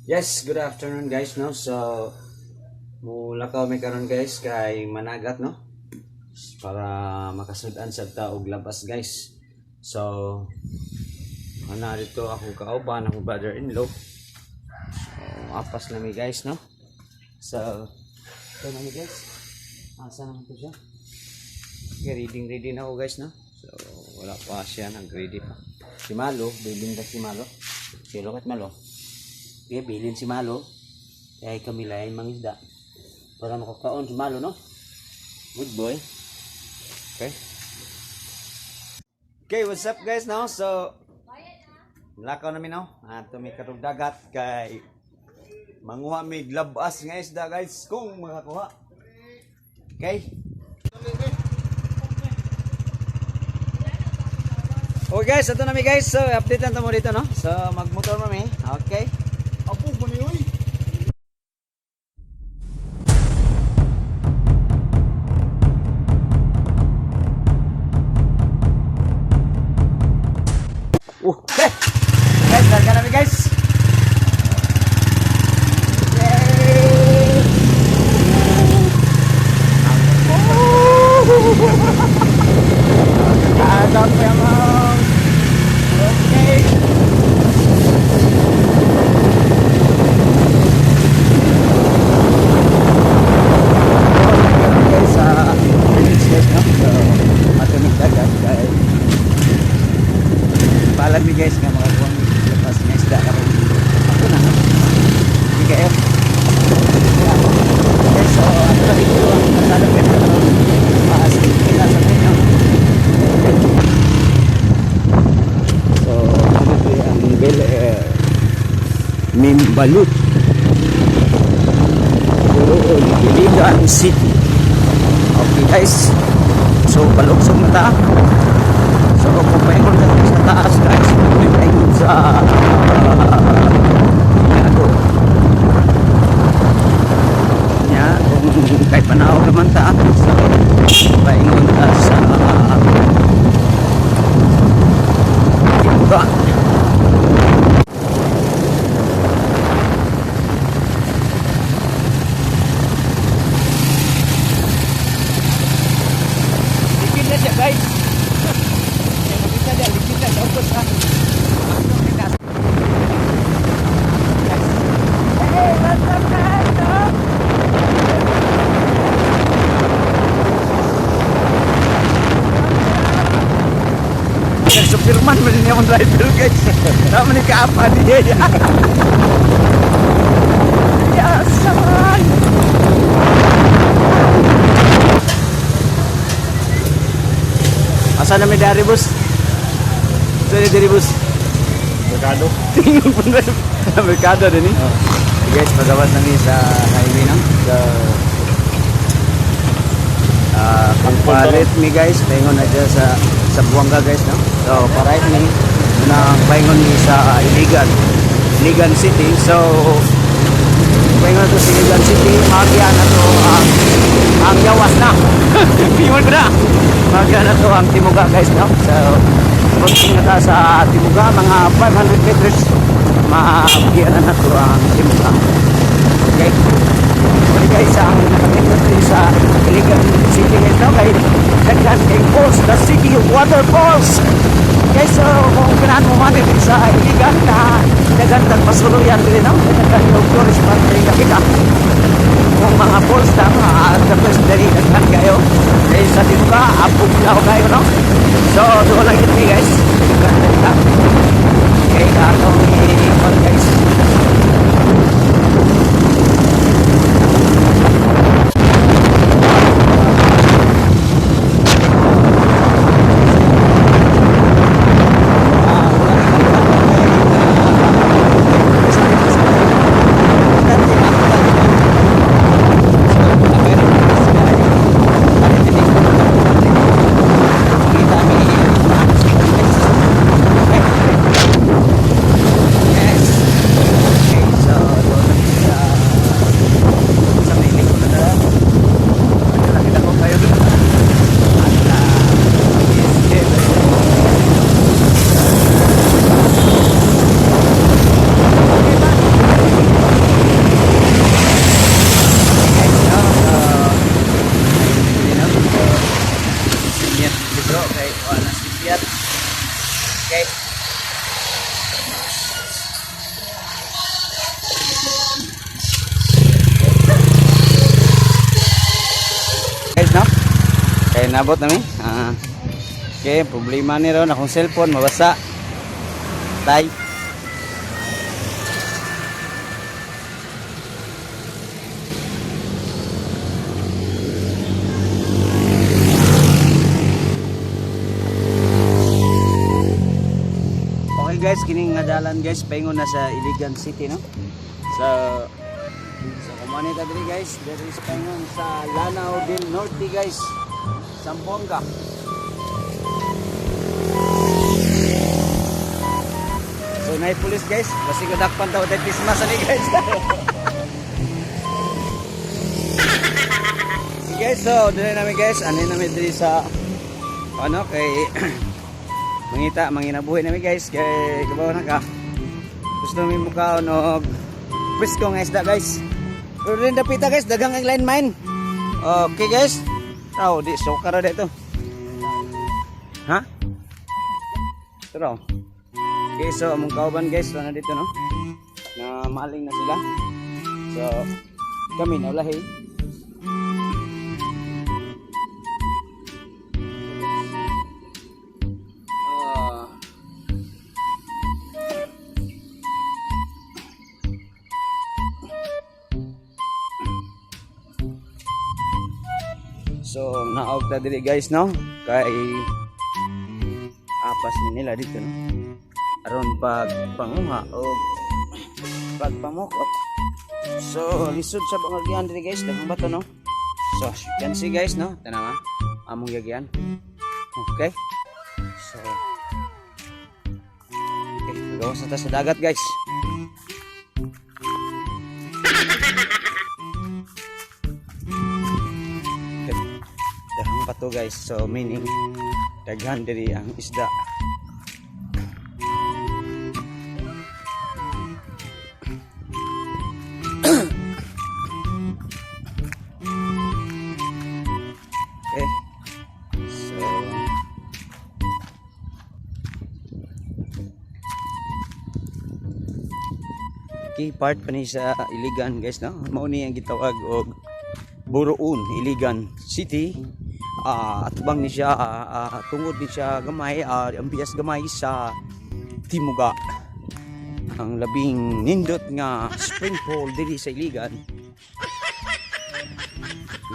Yes, good afternoon guys, no. So mula ka may karon guys kay managat, no, para makasudan sa taog labas guys. So ana dito ako kauban akong brother-in-law. So apas na mi guys, no. So ito na mi guys. Asa naman to siya? Okay, ready na ako guys, no. So wala pa siya, nag-ready pa. Si Malo, bilin ka si Malo. Si Lokat Malo. Okay, bilin si Malo. Kaya kami lain mangisda. Para makakaon si Malo, no? Good boy. Okay. Okay, what's up guys, no? So, lakaw namin, no? Ato may karong dagat kay manguha may glabas nga isda guys. Kung makakuha. Okay? Okay guys, ito namin guys. So, update lang mo dito, no? So, magmotor namin. Okay? Apo, maniyoy. Okay! Guys, larga namin guys! Down po yung okay! Guys, village guys, no? So, matumig dagat guys. Paalam ni guys nga mga buwang lepas nga isda karon. Ako na, no? Hindi kayo. Okay, so, ano na dito ang nasalapit na karon. Sila sa tayo. So, dito ang Bel Air Mimbalut Iligan City. Okay guys, so palugsog na ta. So kung paingon na sa taas guys, paingon sa Yago nya kung kahit panahon naman ta. So paingon ta sa Timuga. Likid na siya guys. Bisa dia likid na sa upos ha. Hey, what's up guys? Supirman mo din yung driver guys. Naman ni kaapa niya. Yasan! Asa na may dari bus? Ito na dari bus? Merkado. Tingin po na merkado din eh. Guys, pagawat namin sa highway no? So, pagpalit mi guys, paingon na dyan sa Buanga guys, no? So, parait ni na paingon ni sa Iligan City. So, paingon na to sa Iligan City, magya na to ang yawas na. Piwan ko na. Magya na to ang Timuga guys, no? So, pagting na ta sa Timuga, mga 500 meters, magya na to ang Timuga. Okay? So, guys, ang nakatingin natin sa Iligan City guys, no? Kay Daghan kay Falls, the city of waterfalls. Okay, so kung kailangan mo man din sa Iligan na Daghan ng pasuluyan din, no? Daghan yung tourist spot rin nakita. Kung mga falls na tapos dari Daghan kayo. Okay, sa Timuga, abog na ako kayo, no? So, doon lang ito guys. Okay, atong i-call guys. Yes. Okay, nabot namin. Okay, problema ni ron akong cellphone mabasa. Tay. Okay guys, kining nga dalan guys, paingon na sa Iligan City, no? So kumani ta diri guys, diri sa paingon sa Lanao del Norte guys, Zamboanga. So nay pulis guys, kasi kadakpan daw dahil Christmas ani guys. Okay guys, so dili namin guys, ani namin diri sa ano kay manginabuhi namin guys, kay kabaw na ka. Gusto namin mukaon og presko nga isda guys. Pero rin dapita guys, dagang ang line mine. Okay guys. Oh, di sokar na dito. Ha? Pero okay, so among kauban guys, na dito no. Na maling na sila. So kami na ulahi. So naog ta diri guys no, kay apas ni nila dito no. Aron pagpanguha o pagpamukot. So lisod sa pangagyan diri guys, daghang bato no. So as you can see guys no, tanawa among yagyan. Okay. So okay, gawas na ta sa dagat guys. Daghang bato guys, so meaning daghan diri ang isda. Okay. So key part pa ni sa Iligan guys no. Mao ni ang gitawag og Buroon, Iligan City. Atubang ni siya tungod ni siya gamay, ang bias gamay sa Timuga. Ang labing nindot nga spring pool diri sa Iligan.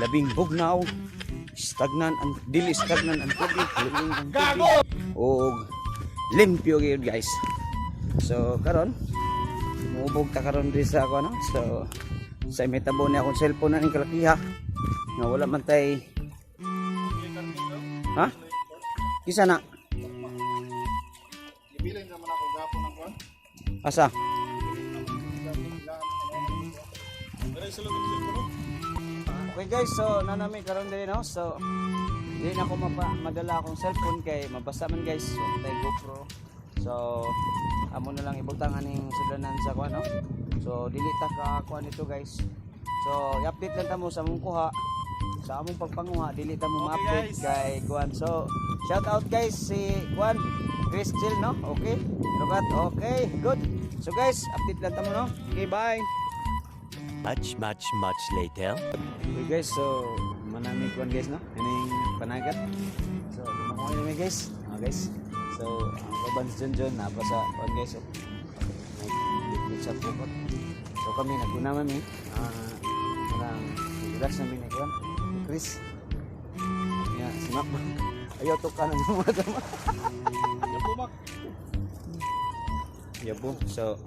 Labing bugnaw, stagnan ang dili stagnan ang tubig, luming ang tubig. Og limpyo gyud guys. So karon mubog ta karon diri sa ako no. So sa metabo ni akong cellphone na ning kalakiha nga wala man tay. Ha? Kisa na? Ibilin naman ako gapon ng kuan. Asa? Okay guys, so nanami karon diri no. So di na ako madala akong cellphone kay mabasa man guys. So tay GoPro. So amo na lang ibutang aning sudanan sa kuan no. So dili ta ka kuan ito guys. So i-update lang ta mo sa among kuha. Sa among pagpanguha dili ta mo ma-update kay kuan. So shout out guys si kuan Chris Chill no. Okay? Lugat. Okay, good. So guys, update lang ta mo no. Okay, bye. Much later. Okay guys, so manami kuan guys no. Ining panagat. So kumakuha namin guys. Guys. So ang kaban si John na pa sa kuan guys. So sa pupot. So kami naguna man parang relax namin ni kuan. Chris. Ya, simak. Ayaw to ka nang mga tama. Ya po. So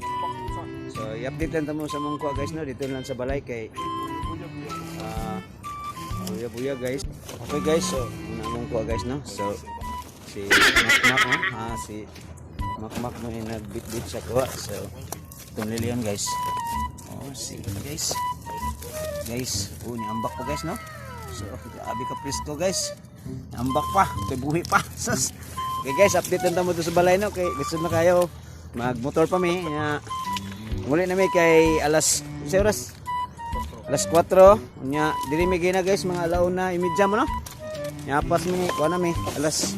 i-update lang tamo sa mong kuha guys no. Dito lang sa balay kay buya guys. Okay guys, so muna mong kuha guys no. So si Makmak no. Si Makmak mo yung nagbit-bit sa kuha. So itong liliyon guys. Oh, sige guys. Guys, niambak po guys no. So grabe ka presko guys. Niambak pa, kay buhi pa. Sus. Okay guys, update lang tamo to sa balay no. Kay gusto na kayo magmotor pa mi. Muli na mi kay alas oras. Alas 4. Nya diri mi gina guys mga alauna imidya mo no. Nya pas mi kuha na mi alas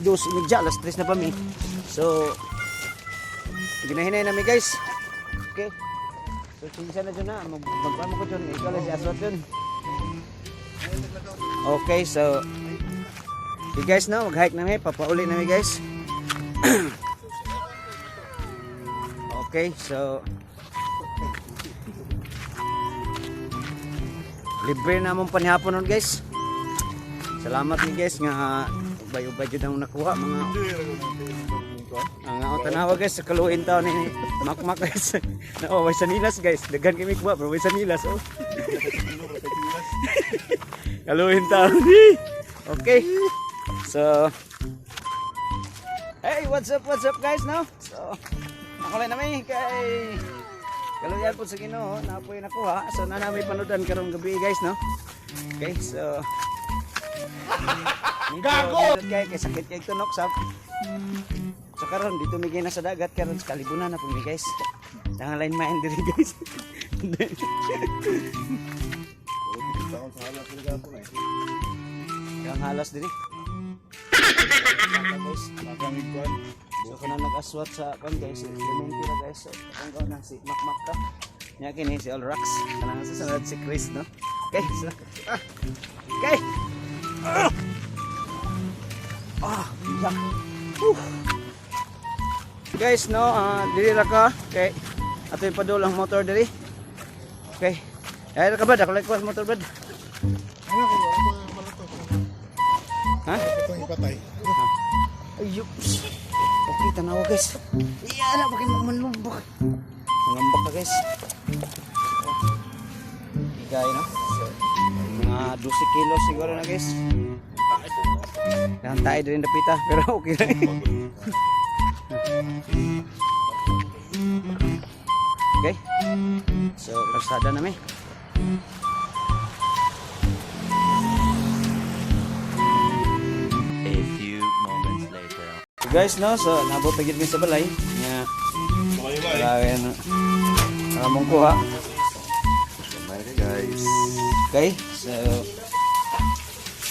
2:30, alas 3 na pa mi. So ginahinay na mi guys. Okay. So sinisa na dyan na. Magpano ko dyan. Ikaw lang si Aswat dyan. Okay, so Okay guys, no, mag-hike na papauli na guys. Okay, so libre na mong panihapon nun guys. Salamat ni guys nga ubay-ubay jud ang nakuha mga ang tanawa guys sa kaluin taon ni Makmak guys. No, way sanilas guys. Dagan kami kuha bro, way sanilas oh. Kaluin taon. Okay. So hey, what's up guys no? So nakulay na may kay kaluyan po sa Ginoo na po nakuha. So na namin panodan karong gabi guys no. Okay, so gago kay sakit kay tunok sa so karon dito migay na sa dagat karon sa kalibunan na po mi guys. Dangalan main diri guys. Yang halas diri. So kana nag-aswat sa kan guys, elemento na guys. So ang gaw na si Makmak ka. Nya kini si All Rocks. Kanang susunod si Chris no. Okay, so okay. Yak. Guys no, diri ra ka kay ato yung padul ang motor diri. Okay. Ay ra ka ba dakulay ko ang motor bad. Ha? Itong ipatay. Ayup. Okay, tanawa guys. Iyan na, bakit mamanlubok. Ngambak ka guys. Higay no? So, mga 12 kilos siguro na guys. Yan tayo din napita, pero okay lang. Okay. So, pasada namin. A few moments later. So guys, no, so nabot na gid mi sa balay. Nga Bye-bye. no. Among kuha. Bye guys. Okay, so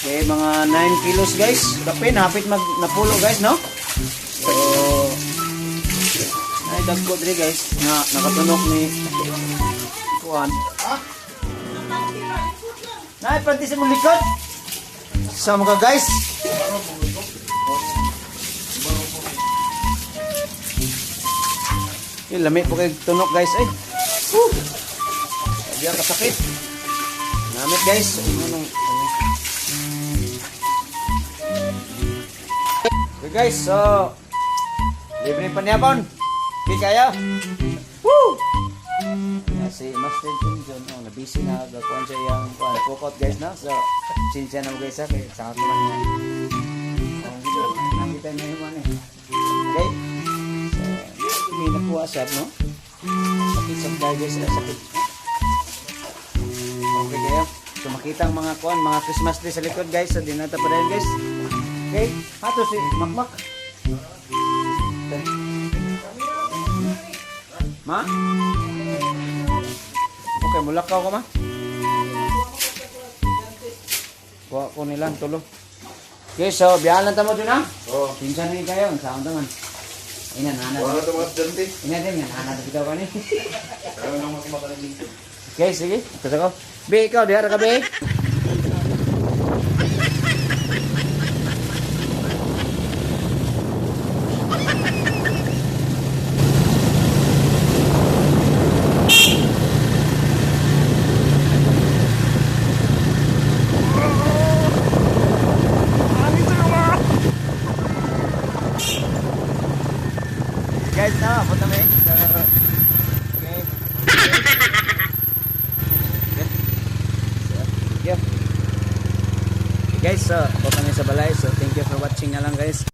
okay, mga 9 kilos guys. Kapin, hapit napulo guys, no? So ay dagko diri guys nga nakatunok ni kuan. Nay, panti sa mong likod. Sama ka guys. Lamig po kayo tunok guys ay. Sabihan kasakit. Namit guys. Okay guys, so libre panyabon. Okay kayo. Woo! Si Master Jim John, nabisi na gakuan siya yung pukot guys na. So, sinsya na mo guys ha. Kaya sakit naman niya. Nakita niyo yung ano eh. Okay? So, may nakuha siya, no? Sakit sa dahil guys, sakit. Okay kayo. So, makita ang mga kuan, mga Christmas tree sa likod guys. So, dinata pa rin guys. Okay? Hato si Makmak. Okay. Ma? Okay, mulakaw ka ma? Kuha ko nilang tulo. Okay, so biyahan lang tamo dun ha? Oo. Pinsan rin kayo, saan taman? Ina, nana. Wala ito mga dante. Ina din, nana na bitaw ka ni. Kaya nang makamakalan dito. Okay, sige. Kasi ko. Be, ikaw, diha ka be. Guys, na, punta mo okay. Yeah. Guys, so, punta kami sa balay. So, thank you for watching na lang guys.